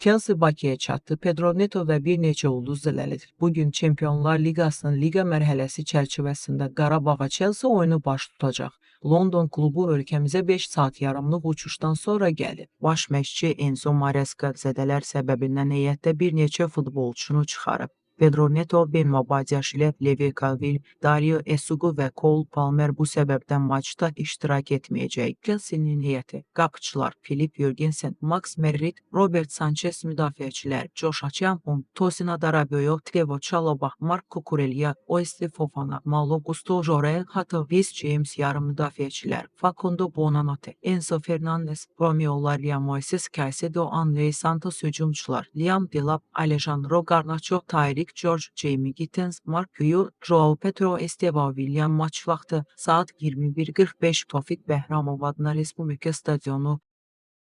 Chelsea Bakıya çatdı. Pedro Neto və bir neçə ulduz diləlidir. Bugün Çempionlar Liqasının liqa mərhələsi çərçivəsində Qarabağa Chelsea oyunu baş tutacaq. London klubu ölkəmizə 5 saat yarımlıq uçuşdan sonra gəlib. Baş məşqçi Enzo Maresca zədələr səbəbindən heyətdə bir neçə futbolçunu çıxarıb. Pedro Neto, Ben Mabadiaşvili, Levi Colwill, Dario Esugu və Cole Palmer bu səbəbdən maçda iştirak etməyəcək. Chelsea-nin heyəti qapıçılar Filip Jürgensen, Max Merritt, Robert Sanchez, müdafiəçilər Josh Achampong, Tosin Adarabioyo, Trevoh Chalobah, Marc Cucurella, Wesley Fofana, Malo Gusto, Jorel Hato, Reece James, yarım müdafiəçilər Facundo Bonanote, Enzo Fernandez, Romeo Lavia, Moises Caicedo, Andrey Santos, hücumçular Liam Delap, Alejandro Garnacho, Tyreek George, Jamie Gittens, Mark Hughes, Joao Pedro, Esteban William. Maç vaxtı saat 21:45 Tofiq Bəhramov adına Respublika stadionu